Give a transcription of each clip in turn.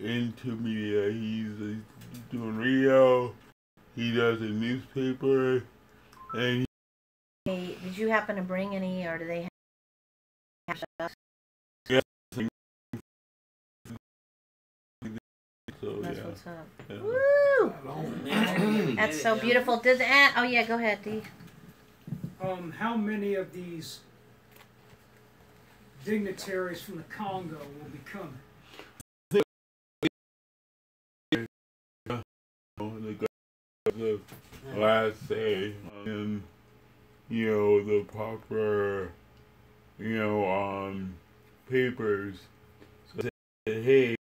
into media. He's doing radio. He does a newspaper, and Hey, did you happen to bring any, or do they have stuff? yeah, so That's yeah. what's up. Yeah. Woo! That's so beautiful. Does oh yeah, go ahead, Dee. How many of these dignitaries from the Congo will be coming? The last say, and the proper papers. So say, hey,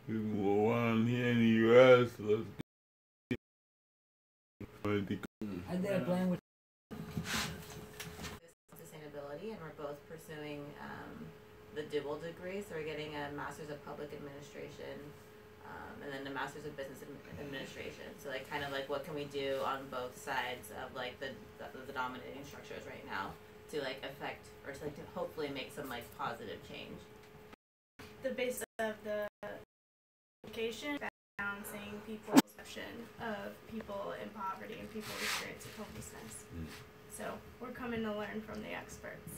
we want here in the U.S. Let's And they're playing with sustainability, and we're both pursuing the dual degree. So we're getting a Master's of Public Administration and then a Master's of Business Administration. So like kind of like what can we do on both sides of like the dominating structures right now to like affect or to like to hopefully make some like positive change. The basis of the education, balancing people's perception of people in poverty and people experiencing homelessness. So we're coming to learn from the experts.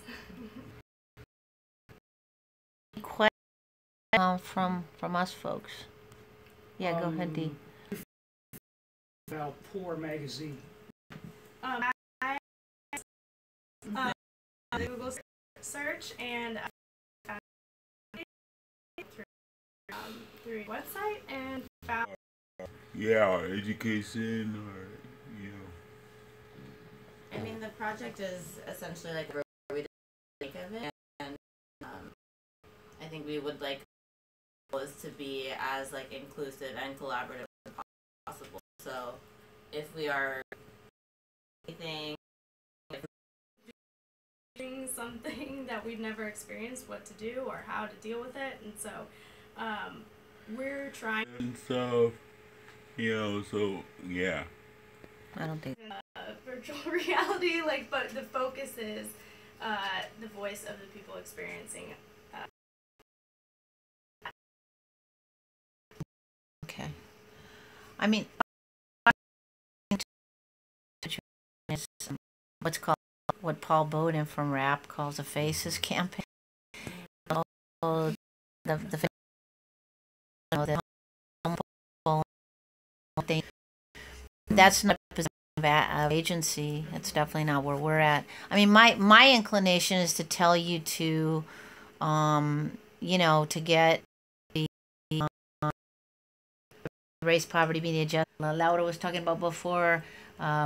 From us folks. Yeah, go ahead, Dee. About Poor magazine. I Google search and through website and found. Yeah, or education, or I mean, the project is essentially like where we think of it, and I think we would like is to be as like inclusive and collaborative as possible. So if we are anything, doing something that we've never experienced, what to do or how to deal with it, and so we're trying and stuff, so yeah. I don't think virtual reality, like, but the focus is the voice of the people experiencing. Okay. I mean, what's called what Paul Bowden from RAP calls a faces campaign. That's not a position of agency. That's definitely not where we're at. I mean, my inclination is to tell you to, to get the race poverty media justice. Laura was talking about before.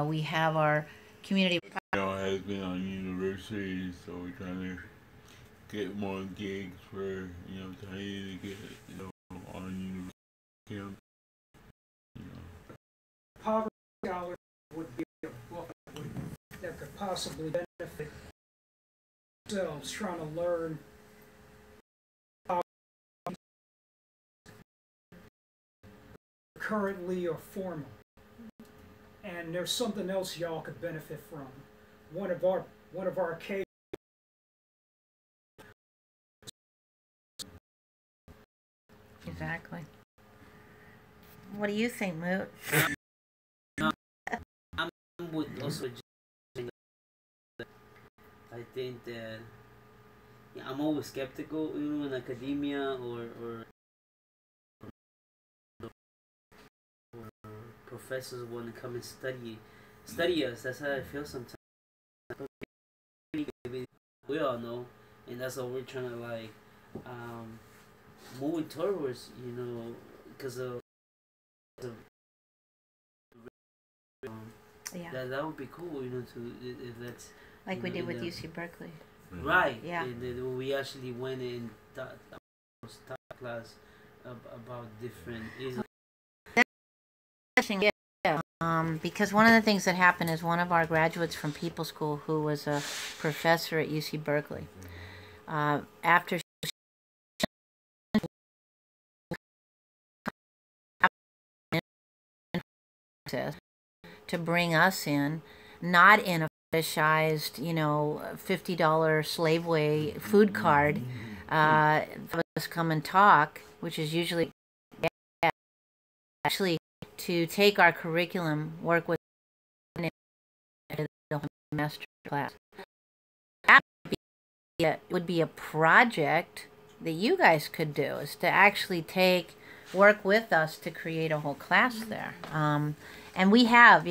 We have our community. Has been on universities, so we're trying to get more gigs for Tiny to get on university. Poverty Scholar would be a book that could possibly benefit themselves trying to learn currently or formal. And there's something else y'all could benefit from. One of our cases. Exactly. What do you think, Moot? I'm with also. I think that I'm always skeptical, in academia or professors want to come and study us. That's how I feel sometimes. We all know, and that's what we're trying to moving towards, because of Yeah. that would be cool, if that's Like we did with UC Berkeley. right. Yeah. And then we actually went and taught class about different issues. Yeah, because one of the things that happened is one of our graduates from People School, who was a professor at UC Berkeley, after to bring us in, not in a fetishized, $50 slave way food card, us come and talk. which is usually actually to take our curriculum, work with the master class. That would be a project that you guys could do, is to actually work with us to create a whole class there. And we have,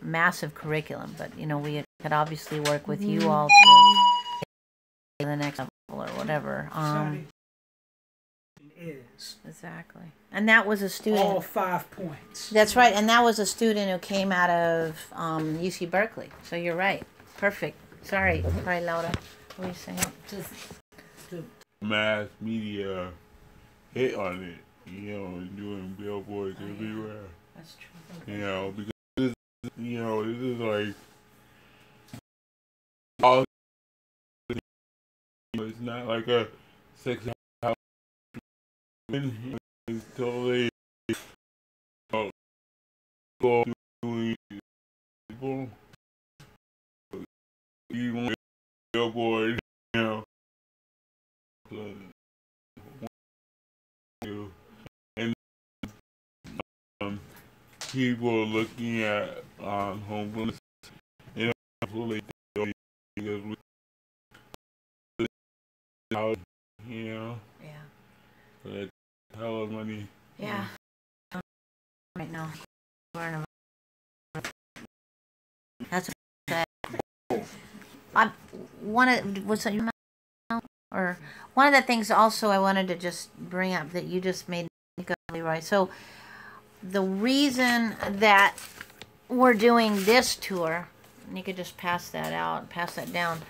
massive curriculum, but, we could obviously work with you all to the next level or whatever. Is Exactly. And that was a student. all 5 points. That's right. And that was a student who came out of UC Berkeley. So you're right. Perfect. Sorry, Laura. What were you saying? Mass media hit on it, doing billboards everywhere. That's true. Because this is like all. It's not like a sex house. It's totally doing people. You want a billboard, and people looking at homeless, fully because Yeah. for that hell of money. Yeah. Right now. That's one of the things also I wanted to just bring up that you just made me go, Leroy. So the reason that we're doing this tour, and you could just pass that down.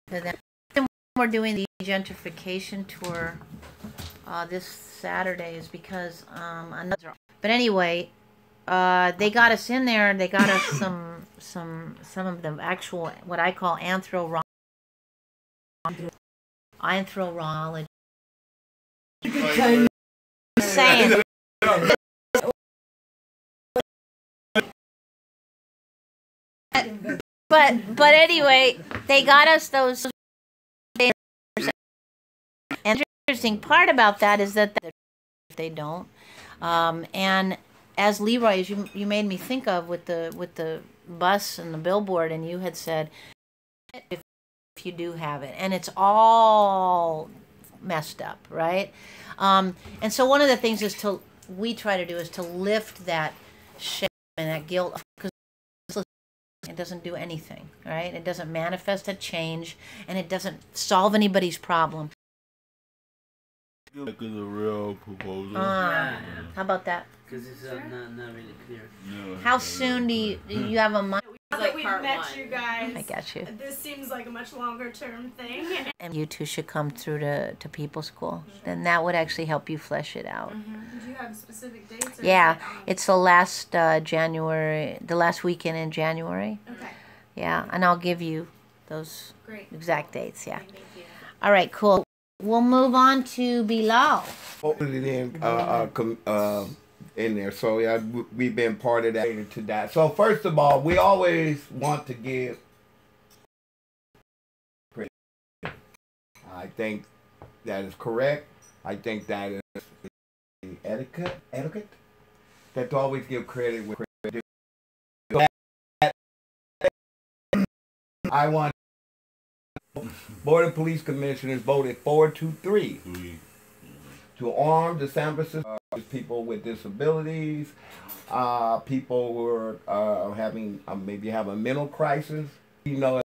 Then we're doing the gentrification tour this Saturday is because but anyway, they got us in there. They got us some of the actual what I call anthropology. Saying. But anyway, they got us those. And the interesting part about that is that they don't. And as Leroy, as you made me think of with the bus and the billboard, and you had said if you do have it, and it's all messed up, right? And so one of the things we try to do is to lift that shame and that guilt, because it doesn't do anything, right? It doesn't manifest a change, and it doesn't solve anybody's problem. Like a real proposal. How about that? Because it's not really clear. No, How soon do you have a month? Now that we've met you guys, I got you. this seems like a much longer term thing. And you two should come through to People School. Then that would actually help you flesh it out. Did you have specific dates? Or Yeah, it's the last the last weekend in January. Okay. Yeah, and I'll give you those exact dates. Yeah. Thank you. All right, cool. We'll move on to Bilal. In there, so yeah, we've been part of that to that. So first of all, we always want to give credit. I think that is correct. I think that is etiquette. That to always give credit with credit. I want Board of Police Commissioners voted 4-3 to arm the San Francisco people with disabilities, people who are having maybe have a mental crisis, what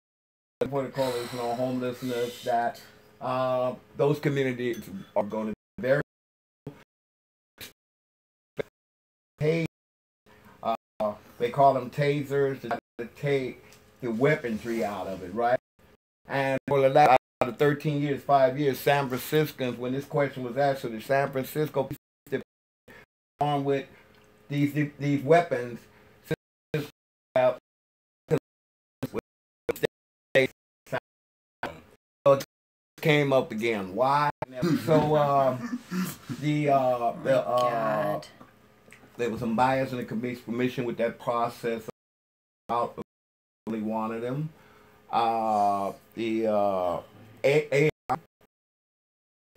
they call it, homelessness. That those communities are going to be very paid. They call them tasers to take the weaponry out of it, right? And for the last 13 years, 5 years, San Franciscans, when this question was asked, so the San Francisco armed with these weapons came up again. Why? So there was some bias in the commission with that process. Out really wanted them.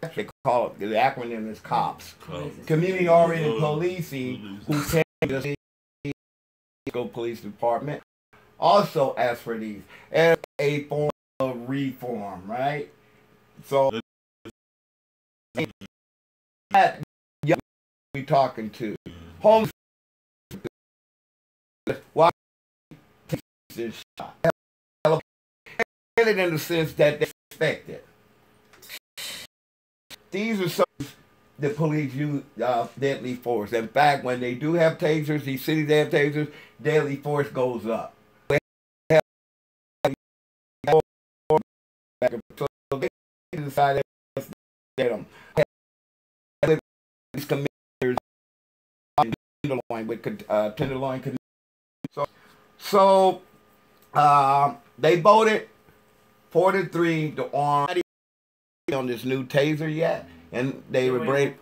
they call it, the acronym is COPS. Cops. Community-oriented policing, who came to the police department, also asked for these as a form of reform, right? So that we talking to homeless. Why this shot? In the sense that they expect it. These are some the police use deadly force. In fact, when they do have tasers, these cities that have tasers, deadly force goes up. So they decided to get them. These commissioners tenderloin with tenderloin. So they voted 4-3 to arm on this new taser yet, and they were bringing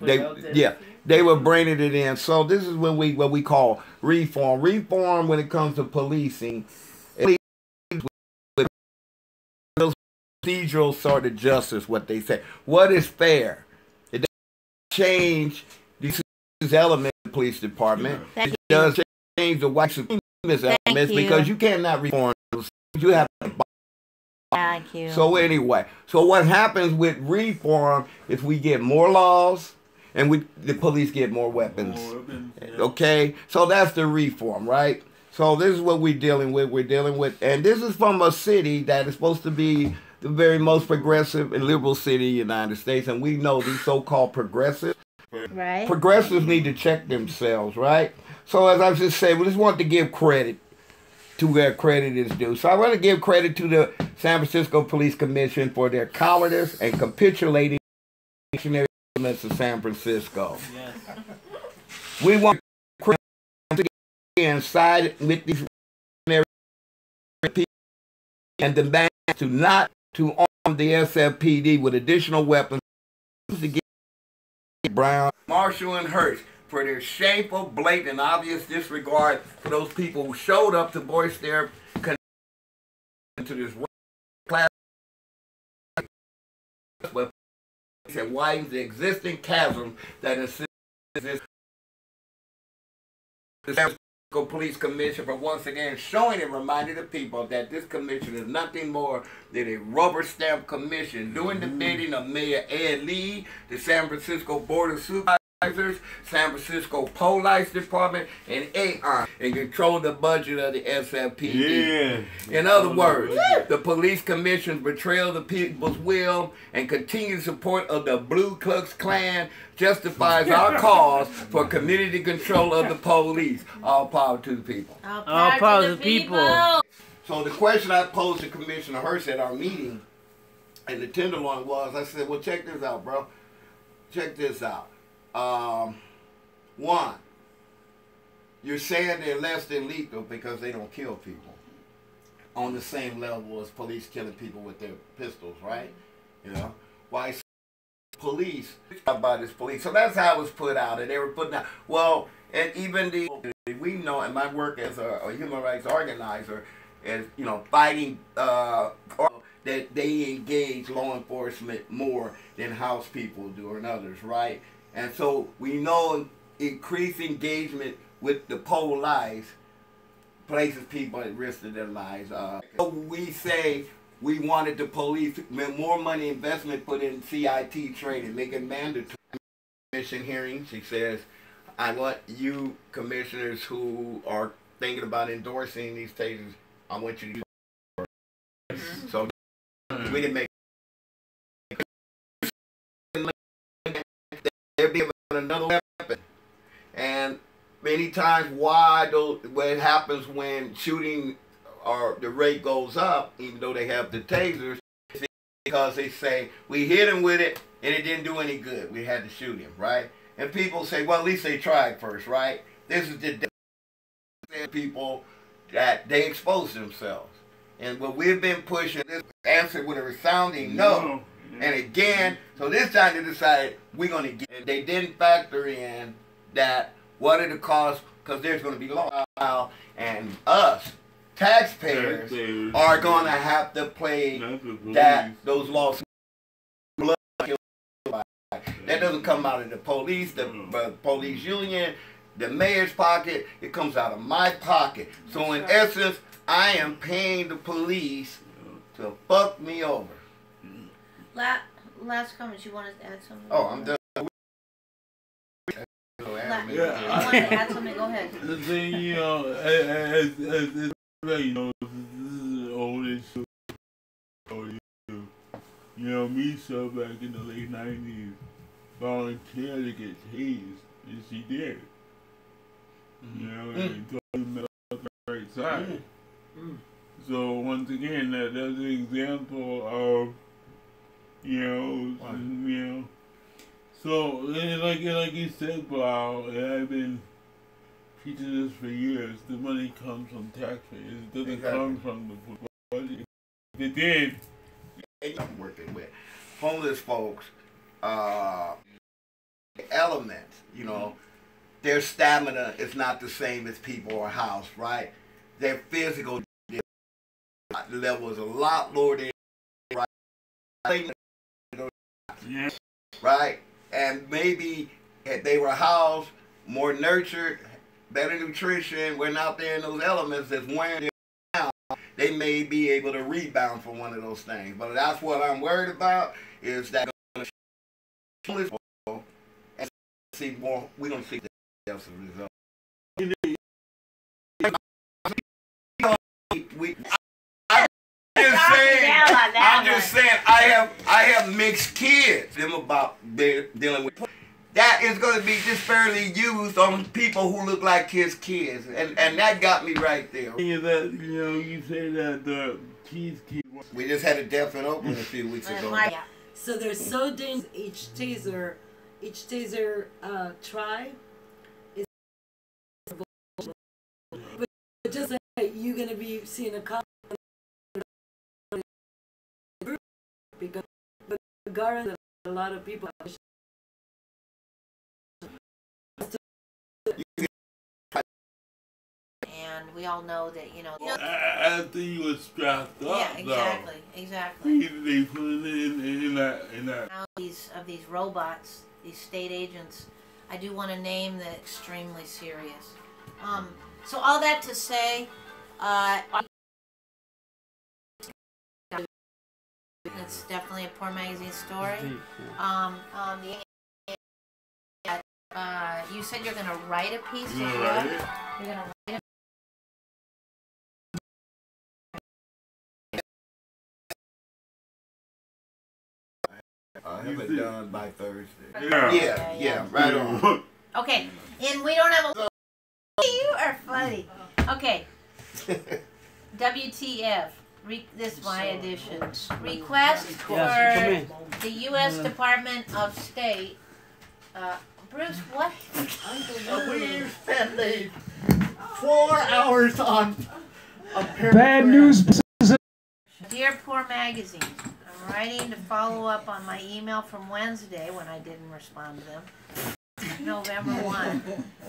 it in. So this is what we call reform. Reform when it comes to policing, procedural sort of justice. What they say, what is fair? It doesn't change these elements of the police department. It does change the white supremacist elements because you cannot reform those. You have to. Thank you. So anyway, so what happens with reform is we get more laws and the police get more weapons. Okay? So that's the reform, right? So this is what we're dealing with. And this is from a city that is supposed to be the very most progressive and liberal city in the United States. And we know these so-called progressives. Right. Progressives need to check themselves, right? So as I just said, we just want to give credit to where credit is due. So I want to give credit to the San Francisco Police Commission for their cowardice and capitulating elements of San Francisco. Yes. We want to get inside with these people and demand not to arm the SFPD with additional weapons to get Brown, Marshall, and Hurst for their shameful, blatant, obvious disregard for those people who showed up to voice their connection to this class and widens the existing chasm that exists in the San Francisco Police Commission for once again showing and reminding the people that this commission is nothing more than a rubber stamp commission doing the bidding of Mayor Ed Lee, the San Francisco Board of Supervisors, San Francisco Police Department, and AON, and control the budget of the SFPD. Yeah. In other words, the police commission's betrayal of the people's will and continued support of the Blue Klux Klan justifies our cause for community control of the police. All power to the people. All power to the people. So the question I posed to Commissioner Hurst at our meeting and the Tenderloin was, I said, well, check this out, bro. Check this out. One, you're saying they're less than lethal because they don't kill people on the same level as police killing people with their pistols, right? You know, why police by this police? So that's how it was put out, and they were putting out. Well, and even we know in my work as a human rights organizer, as you know, fighting that they engage law enforcement more than house people do and others, right? And so we know increased engagement with the police places people at risk of their lives. So we say we wanted the police more money investment put in CIT training, make it mandatory. Commission hearing, she says, I want you commissioners who are thinking about endorsing these tasers, I want you to do it. So we can make they're given another weapon. And many times what happens when shooting or the rate goes up, even though they have the tasers, because they say, we hit him with it and it didn't do any good. We had to shoot him, right? And people say, well, at least they tried first, right? This is the people that they expose themselves. And what we've been pushing, this answer with a resounding no. And again, so this time they decided we're going to get it. They didn't factor in that what are the costs, because there's going to be law, and us, taxpayers, are going to have to pay those lawsuits. That doesn't come out of the police, the police union, the mayor's pocket. It comes out of my pocket. So in essence, I am paying the police to fuck me over. Last comments. You wanted to add something? Oh, I'm done. You wanted to add something? Go ahead. The thing, you know, as you know, this is old issue. You know, Misha back in the late 90s volunteered to get tased, and she did. You know, and told up the right side. So once again, that's an example of, you know. So like you said, Paul, and I've been teaching this for years. The money comes from taxpayers. It doesn't come from the budget. It did. I'm working with homeless folks, elements, you know, their stamina is not the same as people or house, right? Their physical level is a lot lower than right? Yeah. Right? And maybe if they were housed, more nurtured, better nutrition, went out there in those elements that's wearing them down, they may be able to rebound from one of those things. But that's what I'm worried about, is that homeless people, and see more, we don't see the else result. I'm just saying, I have mixed kids. Them about dealing with that is going to be disparately used on people who look like his kids, and that got me right there. That, you know, you say that the cheesecake. We just had a deaf and open a few weeks ago. So they're so dangerous. Each taser try is, but just like you're gonna be seeing a cop because, but regardless, a lot of people. And we all know that, you know. After he was strapped up, yeah, exactly. They put it in that. Now of these robots, these state agents, I do want to name the extremely serious. So all that to say, it's definitely a Poor Magazine story. You said you're going to write a piece of what? You're going to write a I have it done by Thursday. Yeah, right on. Okay, and we don't have a... You are funny. Okay. WTF. This is my edition. Request for the U.S. Department of State. Bruce, what? We spent 4 hours on a Bad news. Dear Poor Magazine, I'm writing to follow up on my email from Wednesday when I didn't respond to them. November 1.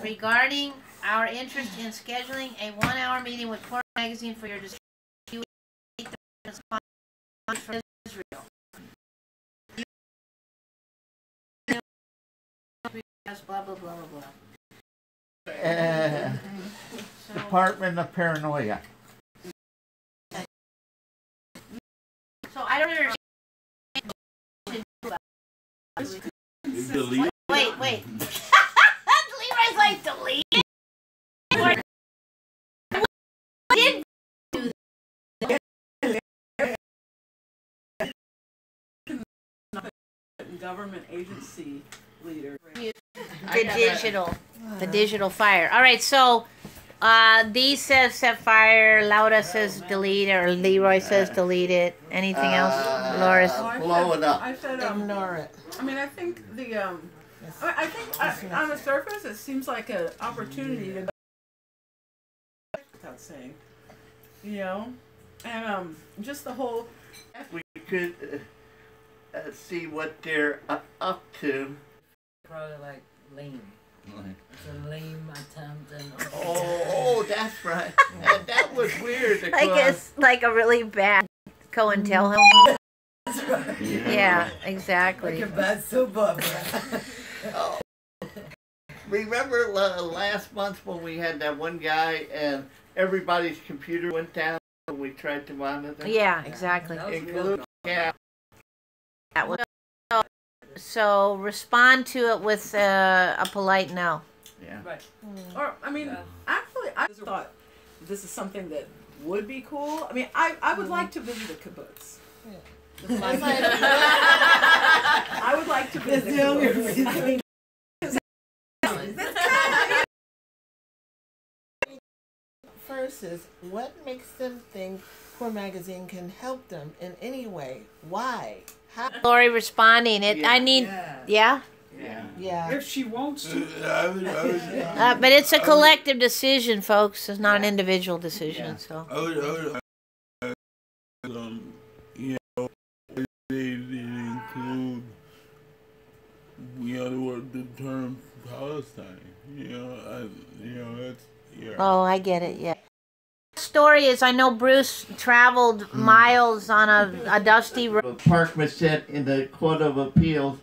Regarding our interest in scheduling a 1-hour meeting with Poor Magazine for your discussion for Israel. Blah, blah, blah, blah, blah. Department of Paranoia. So I don't understand. Wait. Leroy's like, delete? Did do that. Government agency leader. The digital fire. All right, so Dee says set fire, Laura says delete it, or Leroy says delete it. Anything else? Laura's blow it up. I said ignore it. I mean, I think I think on the surface it seems like an opportunity to without saying, you know, and just the whole. We could see what they're up to. Probably like lame. It's a lame attempt. And oh, that's right. That was weird. I guess like a really bad COINTELPRO. Yeah, exactly. Oh, remember last month when we had that one guy and everybody's computer went down and we tried to monitor? Yeah, exactly. Including, yeah. That was, so respond to it with a polite no. Yeah. Right. Or, I mean, actually, I thought this is something that would be cool. I mean, I would like to visit a kibbutz. I would like to visit a kibbutz. First is, what makes them think Core Magazine can help them in any way? Why? How? Lori responding. I need. Yeah. Yeah. If she wants to. But it's a collective decision, folks. It's not an individual decision. So. You know, they include, the term Palestine. That's. Yeah. Oh, I get it. Yeah. Story is, I know Bruce traveled miles on a dusty road. Parkman sat in the Court of Appeals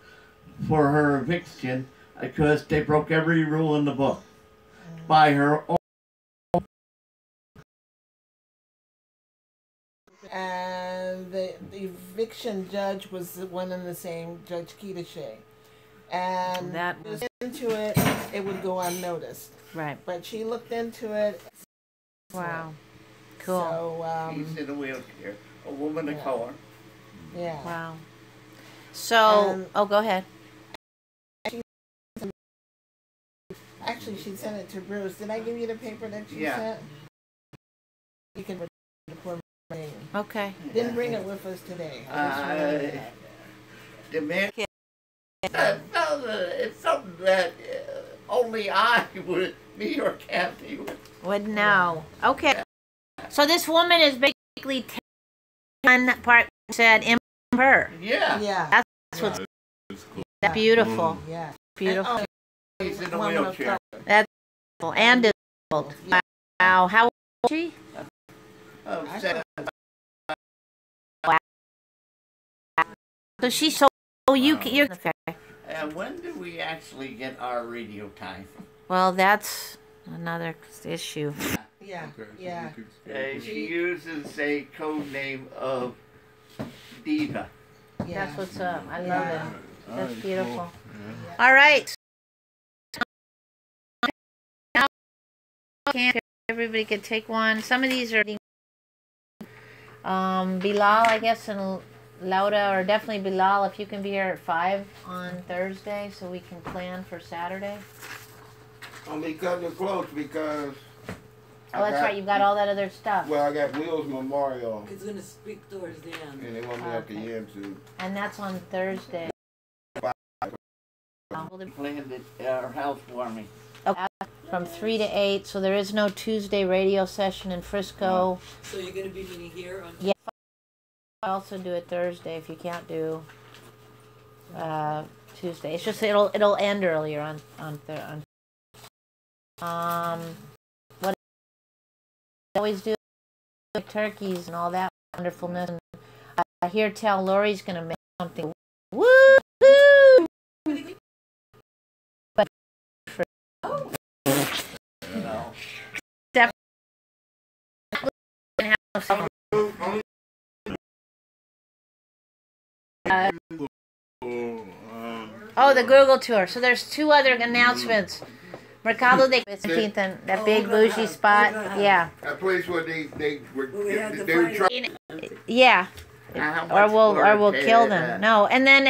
for her eviction because they broke every rule in the book by her own. And the eviction judge was the one and the same, Judge Ketashay. And That was into it, it would go unnoticed. right. But she looked into it. Wow. Cool. So, He's in a wheelchair, a woman of color. yeah. Wow. So, go ahead. Actually, she sent it to Bruce. Did I give you the paper that she Yeah. sent? You can read the poor man. Okay. Didn't bring it with us today. The man. It's something that only I would, me or Kathy Would know. Okay. So this woman is basically one part said in her. Yeah. Yeah. That's what's that's beautiful. Yeah. Beautiful. And, He's in a woman of wheelchair. color. That's beautiful and disabled. Wow. How old is she? Oh, seven. So she's so. Oh, you're. When do we actually get our radio time? Well, that's another issue. Yeah. Yeah. She uses a code name of Diva. Yeah. That's what's up. I love it. That's Alright, beautiful. cool. All right. Now, can't everybody could take one. Some of these are Bilal, I guess, and Lauda, or definitely Bilal, if you can be here at 5 on Thursday, so we can plan for Saturday. I'll be cutting it close because. Oh, that's right. You've got all that other stuff. Well, I got Will's Memorial, He's gonna speak towards the end. and they want me at the end too. And that's on Thursday. Planned it, our housewarming. From 3 to 8, so there is no Tuesday radio session in Frisco. So you're gonna be meeting here on. Yeah. I'll also do it Thursday if you can't do Tuesday. It's just it'll end earlier on what I always do, turkeys and all that wonderfulness. And I hear tell Lori's gonna make something. Woo! But No. definitely have some. Oh, the Google tour. So there's 2 other announcements. Mercado de 15th and that big bougie spot. Yeah. That place where they were had the trying. Yeah. Or we'll kill them. No. And then